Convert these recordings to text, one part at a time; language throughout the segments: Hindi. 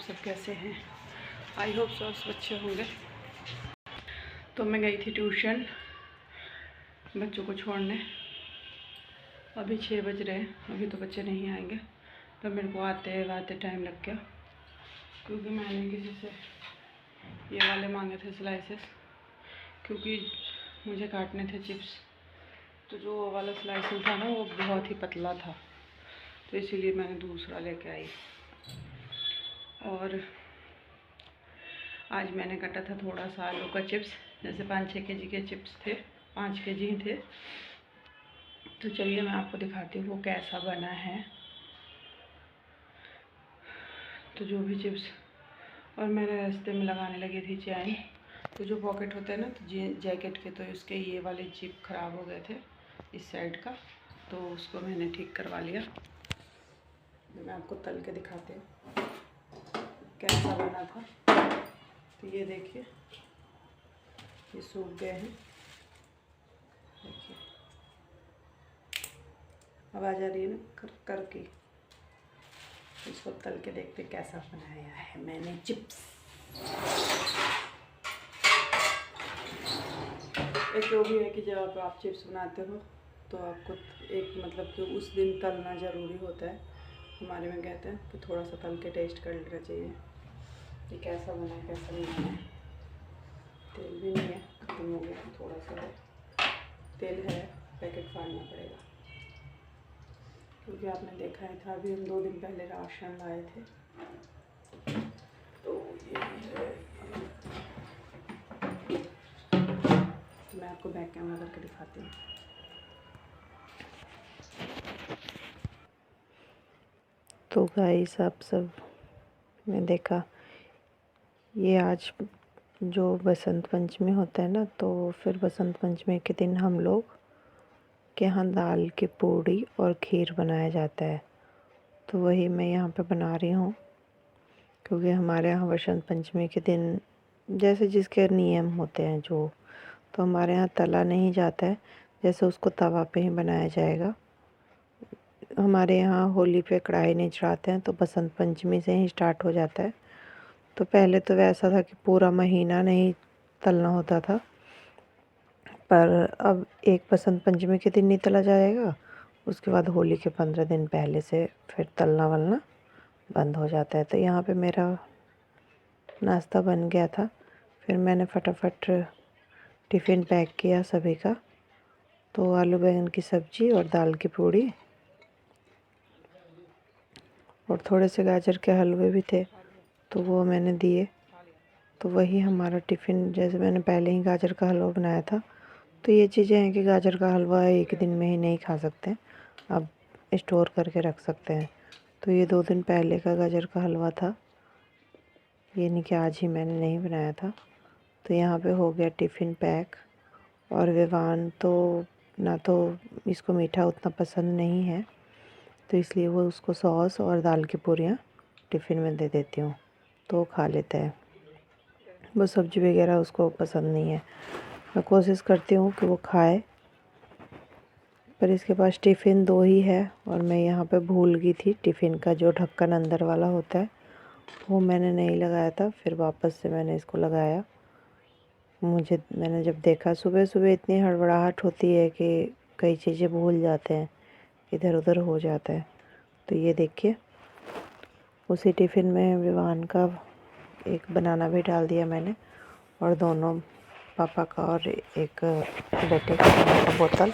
सब कैसे हैं? आई होप सब अच्छे होंगे। तो मैं गई थी ट्यूशन बच्चों को छोड़ने। अभी 6 बज रहे हैं, अभी तो बच्चे नहीं आएंगे। तो मेरे को आते टाइम लग गया, क्योंकि मैंने किसी से ये वाले मांगे थे स्लाइसेस, क्योंकि मुझे काटने थे चिप्स। तो जो वो वाला स्लाइसेस था ना, वो बहुत ही पतला था, तो इसीलिए मैंने दूसरा लेके आई। और आज मैंने काटा था थोड़ा सा आलू का चिप्स, जैसे 5-6 केजी के चिप्स थे, 5 केजी ही थे। तो चलिए मैं आपको दिखाती हूँ वो कैसा बना है। तो जो भी चिप्स, और मैंने रास्ते में लगाने लगी थी चैन। तो जो पॉकेट होते हैं ना, तो जैकेट के, तो इसके ये वाले जिप खराब हो गए थे इस साइड का, तो उसको मैंने ठीक करवा लिया। तो मैं आपको तल के दिखाती हूँ कैसा बना था। तो ये देखिए, ये सूख गए हैं, देखिए आवाज़ आ रही है ना कर की। इसको तल के देखते कैसा बनाया है मैंने चिप्स। एक जो भी है कि जब आप चिप्स बनाते हो तो आपको एक मतलब कि उस दिन तलना ज़रूरी होता है। हमारे में कहते हैं कि थोड़ा सा तल के टेस्ट कर लेना चाहिए कि कैसा बना है कैसा नहीं बना है। तेल भी नहीं है, खत्म हो गया, थोड़ा सा है तेल है, पैकेट फाड़ना पड़ेगा, क्योंकि आपने देखा ही था अभी हम 2 दिन पहले राशन लाए थे। तो ये है, तो मैं आपको बैक कैमरा करके दिखाती हूँ। तो गाइस आप सब ने देखा, ये आज जो बसंत पंचमी होता है ना, तो फिर बसंत पंचमी के दिन हम लोग के यहाँ दाल की पूड़ी और खीर बनाया जाता है। तो वही मैं यहाँ पे बना रही हूँ, क्योंकि हमारे यहाँ बसंत पंचमी के दिन जैसे जिसके नियम होते हैं जो, तो हमारे यहाँ तला नहीं जाता है, जैसे उसको तवा पे ही बनाया जाएगा। हमारे यहाँ होली पे कढ़ाई नहीं चढ़ाते हैं, तो बसंत पंचमी से ही स्टार्ट हो जाता है। तो पहले तो वैसा था कि पूरा महीना नहीं तलना होता था, पर अब एक बसंत पंचमी के दिन नहीं तला जाएगा, उसके बाद होली के 15 दिन पहले से फिर तलना वलना बंद हो जाता है। तो यहाँ पे मेरा नाश्ता बन गया था, फिर मैंने फटाफट टिफ़िन पैक किया सभी का। तो आलू बैंगन की सब्ज़ी और दाल की पूड़ी और थोड़े से गाजर के हलवे भी थे, तो वो मैंने दिए। तो वही हमारा टिफ़िन, जैसे मैंने पहले ही गाजर का हलवा बनाया था। तो ये चीज़ें हैं कि गाजर का हलवा एक दिन में ही नहीं खा सकते, आप स्टोर करके रख सकते हैं। तो ये 2 दिन पहले का गाजर का हलवा था, ये नहीं कि आज ही मैंने नहीं बनाया था। तो यहाँ पे हो गया टिफ़िन पैक। और विवान तो ना तो इसको मीठा उतना पसंद नहीं है, तो इसलिए वो उसको सॉस और दाल की पूरियाँ टिफ़िन में दे देती हूँ, तो वो खा लेता है। वो सब्ज़ी वगैरह उसको पसंद नहीं है। मैं कोशिश करती हूँ कि वो खाए, पर इसके पास टिफ़िन 2 ही है, और मैं यहाँ पे भूल गई थी टिफ़िन का जो ढक्कन अंदर वाला होता है वो मैंने नहीं लगाया था। फिर वापस से मैंने इसको लगाया। मैंने जब देखा, सुबह सुबह इतनी हड़बड़ाहट होती है कि कई चीज़ें भूल जाते हैं, इधर उधर हो जाता है। तो ये देखिए, उसी टिफ़िन में विवान का एक बनाना भी डाल दिया मैंने, और दोनों पापा का और एक बेटे का पानी का बोतल।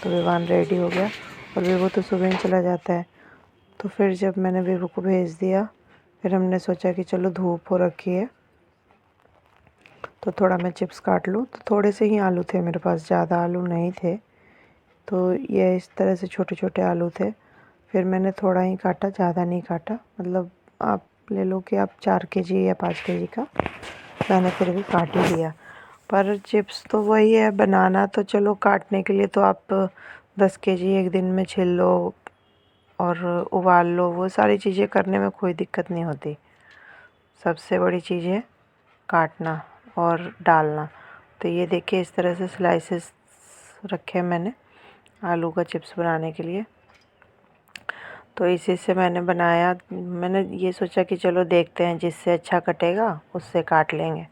तो विवान रेडी हो गया, और विवो तो सुबह ही चला जाता है। तो फिर जब मैंने विवो को भेज दिया, फिर हमने सोचा कि चलो धूप हो रखी है तो थोड़ा मैं चिप्स काट लूँ। तो थोड़े से ही आलू थे मेरे पास, ज़्यादा आलू नहीं थे। तो ये इस तरह से छोटे छोटे आलू थे। फिर मैंने थोड़ा ही काटा, ज़्यादा नहीं काटा, मतलब आप ले लो कि आप 4 केजी या 5 केजी का, मैंने फिर भी काट ही लिया। पर चिप्स तो वही है, बनाना तो चलो काटने के लिए तो आप 10 केजी एक दिन में छिल लो और उबाल लो, वो सारी चीज़ें करने में कोई दिक्कत नहीं होती। सबसे बड़ी चीज़ है काटना और डालना। तो ये देखिए, इस तरह से स्लाइसेस रखे मैंने आलू का चिप्स बनाने के लिए। तो इसी से मैंने बनाया। मैंने ये सोचा कि चलो देखते हैं, जिससे अच्छा कटेगा उससे काट लेंगे।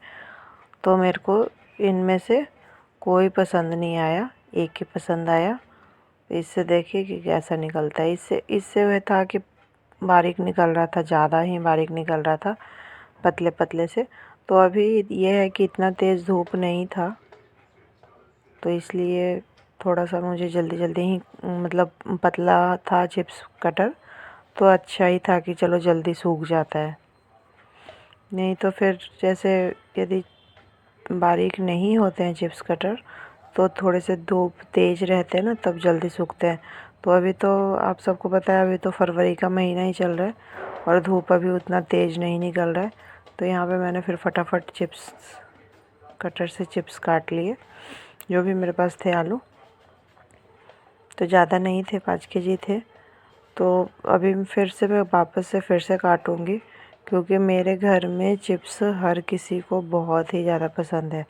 तो मेरे को इनमें से कोई पसंद नहीं आया, एक ही पसंद आया। इससे देखिए कि कैसा निकलता है। इससे इससे वह था कि बारीक निकल रहा था, ज़्यादा ही बारीक निकल रहा था, पतले पतले से। तो अभी ये है कि इतना तेज़ धूप नहीं था, तो इसलिए थोड़ा सा मुझे जल्दी जल्दी ही, मतलब पतला था चिप्स कटर, तो अच्छा ही था कि चलो जल्दी सूख जाता है। नहीं तो फिर जैसे यदि बारीक नहीं होते हैं चिप्स कटर, तो थोड़े से धूप तेज़ रहते हैं ना, तब जल्दी सूखते हैं। तो अभी तो आप सबको पता है, अभी तो फरवरी का महीना ही चल रहा है और धूप अभी उतना तेज़ नहीं निकल रहा है। तो यहाँ पे मैंने फिर फटाफट चिप्स कटर से चिप्स काट लिए, जो भी मेरे पास थे आलू। तो ज़्यादा नहीं थे, 5 kg थे। तो अभी मैं वापस से फिर से काटूँगी, क्योंकि मेरे घर में चिप्स हर किसी को बहुत ही ज़्यादा पसंद है।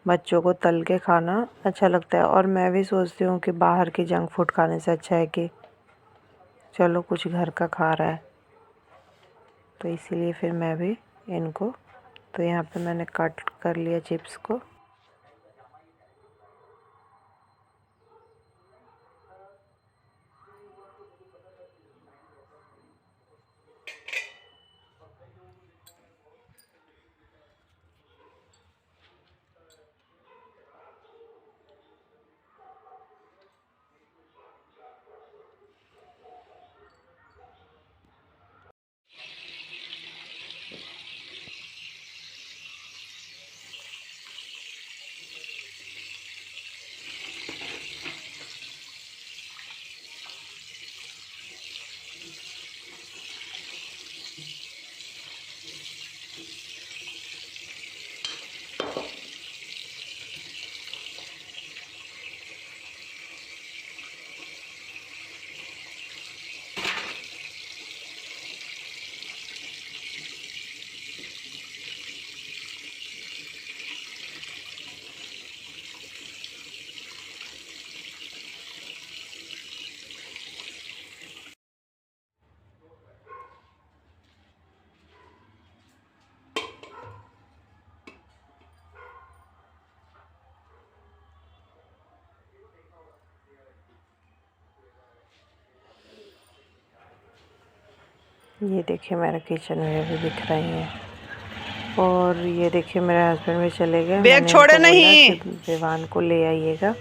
बच्चों को तल के खाना अच्छा लगता है, और मैं भी सोचती हूँ कि बाहर की जंक फूड खाने से अच्छा है कि चलो कुछ घर का खा रहा है। तो इसीलिए फिर मैं भी इनको, तो यहाँ पे मैंने कट कर लिया चिप्स को। ये देखिए मेरा किचन में भी दिख रही है। और ये देखिए मेरे हस्बैंड भी चले गए। बैग छोड़े नहीं। कि विवान को ले आइएगा,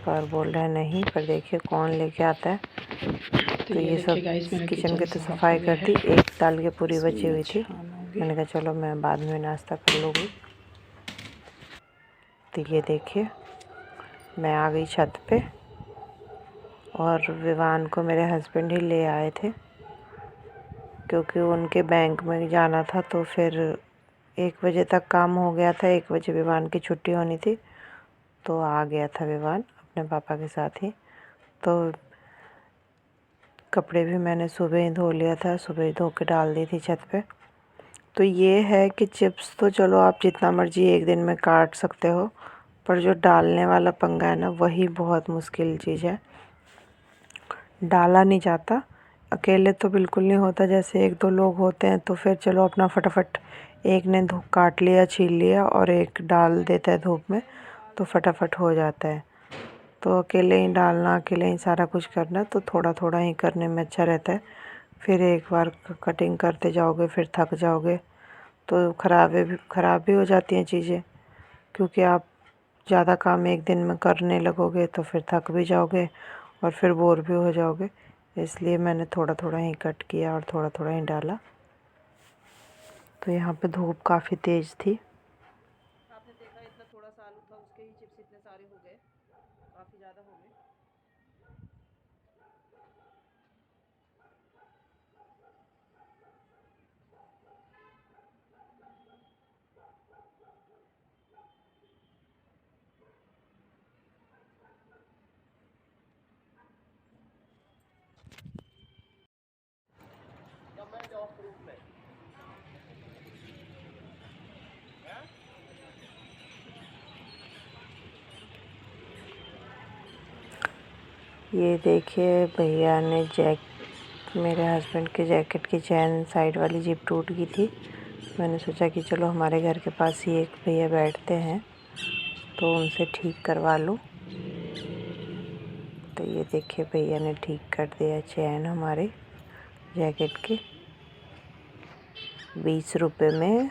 पर बोल रहे नहीं। पर देखिए कौन लेके आता है। तो ये सब किचन की तो सफाई कर दी, एक दाल की पूरी बची हुई थी। मैंने कहा चलो मैं बाद में नाश्ता कर लूँगी। तो ये देखिए मैं आ गई छत पे, और विवान को मेरे हस्बैंड ही ले आए थे, क्योंकि उनके बैंक में जाना था। तो फिर 1 बजे तक काम हो गया था, 1 बजे विवान की छुट्टी होनी थी। तो आ गया था विवान अपने पापा के साथ ही। तो कपड़े भी मैंने सुबह ही धो लिया था, सुबह ही धो के डाल दी थी छत पे। तो ये है कि चिप्स तो चलो आप जितना मर्जी एक दिन में काट सकते हो, पर जो डालने वाला पंगा है ना, वही बहुत मुश्किल चीज़ है। डाला नहीं जाता, अकेले तो बिल्कुल नहीं होता। जैसे 1-2 लोग होते हैं तो फिर चलो अपना फटाफट, एक ने धूप काट लिया, छील लिया, और एक डाल देता है धूप में, तो फटाफट हो जाता है। तो अकेले ही डालना, अकेले ही सारा कुछ करना, तो थोड़ा थोड़ा ही करने में अच्छा रहता है। फिर एक बार कटिंग करते जाओगे फिर थक जाओगे, तो ख़राब भी हो जाती हैं चीज़ें, क्योंकि आप ज़्यादा काम एक दिन में करने लगोगे तो फिर थक भी जाओगे और फिर बोर भी हो जाओगे। इसलिए मैंने थोड़ा थोड़ा ही कट किया और थोड़ा थोड़ा ही डाला। तो यहाँ पे धूप काफ़ी तेज़ थी। आपने देखा इतना थोड़ा सा आलू था, उसके ही चिप्स इतने सारे हो गए, काफी ज्यादा हो गए। ये देखिए भैया ने मेरे हस्बैंड के जैकेट की चैन साइड वाली जिप टूट गई थी। मैंने सोचा कि चलो हमारे घर के पास ही एक भैया बैठते हैं तो उनसे ठीक करवा लूँ। तो ये देखिए भैया ने ठीक कर दिया चैन हमारे जैकेट की 20 रुपये में।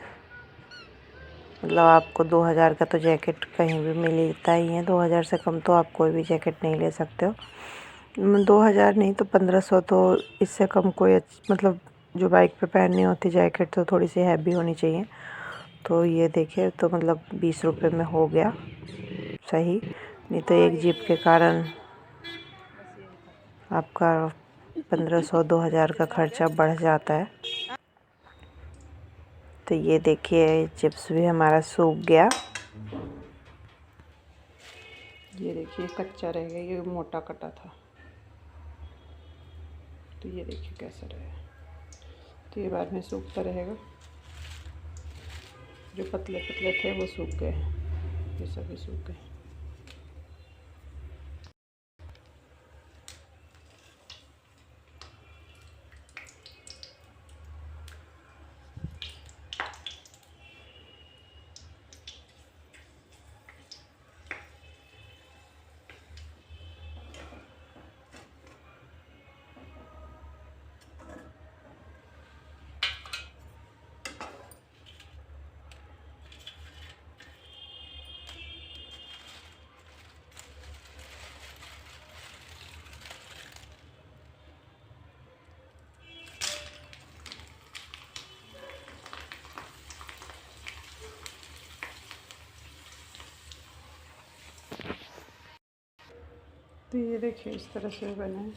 मतलब आपको 2000 का तो जैकेट कहीं भी मिलता ही है, 2000 से कम तो आप कोई भी जैकेट नहीं ले सकते हो। 2000 नहीं तो 1500, तो इससे कम कोई मतलब जो बाइक पे पहननी होती जैकेट तो थोड़ी सी हैवी होनी चाहिए। तो ये देखिए तो मतलब 20 रुपये में हो गया सही, नहीं तो एक जीप के कारण आपका 1500-2000 का खर्चा बढ़ जाता है। तो ये देखिए चिप्स भी हमारा सूख गया। ये देखिए कच्चा रह गया, ये मोटा कटा था। तो ये देखिए कैसा रहेगा, तो ये बाद में सूखता रहेगा। जो पतले पतले थे वो सूख गए, ये सभी सूख गए। तो ये देखिए इस तरह से बने हैं।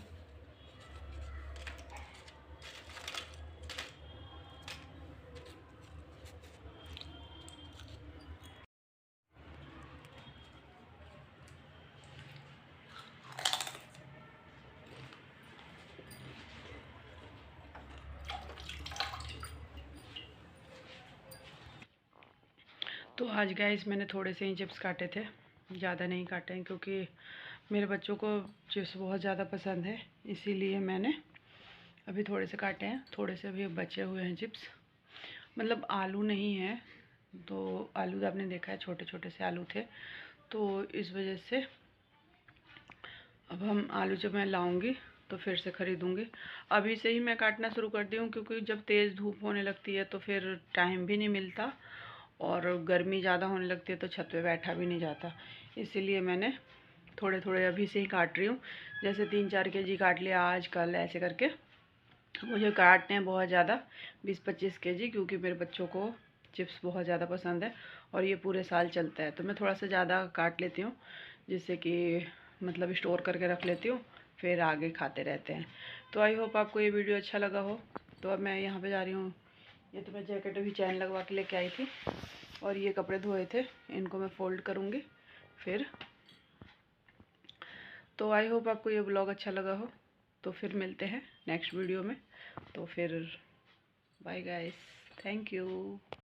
तो आज गाइस मैंने थोड़े से ही चिप्स काटे थे, ज़्यादा नहीं काटे हैं क्योंकि मेरे बच्चों को चिप्स बहुत ज़्यादा पसंद है, इसीलिए मैंने अभी थोड़े से काटे हैं। थोड़े से अभी बचे हुए हैं चिप्स, मतलब आलू नहीं है। तो आलू आपने देखा है छोटे छोटे से आलू थे, तो इस वजह से अब हम आलू जब मैं लाऊंगी तो फिर से ख़रीदूँगी। अभी से ही मैं काटना शुरू कर दी हूँ क्योंकि जब तेज़ धूप होने लगती है तो फिर टाइम भी नहीं मिलता और गर्मी ज़्यादा होने लगती है तो छत पे बैठा भी नहीं जाता। इसीलिए मैंने थोड़े थोड़े अभी से ही काट रही हूँ। जैसे 3-4 केजी काट लिया आज कल, ऐसे करके मुझे काटने हैं बहुत ज़्यादा, 20-25 केजी, क्योंकि मेरे बच्चों को चिप्स बहुत ज़्यादा पसंद है और ये पूरे साल चलता है। तो मैं थोड़ा सा ज़्यादा काट लेती हूँ जिससे कि मतलब स्टोर करके रख लेती हूँ, फिर आगे खाते रहते हैं। तो आई होप आपको ये वीडियो अच्छा लगा हो। तो अब मैं यहाँ पे जा रही हूँ, ये तो मैं जैकेट भी चैन लगवा के लेके आई थी और ये कपड़े धोए थे, इनको मैं फ़ोल्ड करूँगी फिर। तो आई होप आपको ये ब्लॉग अच्छा लगा हो। तो फिर मिलते हैं नेक्स्ट वीडियो में। तो फिर बाय गाइस, थैंक यू।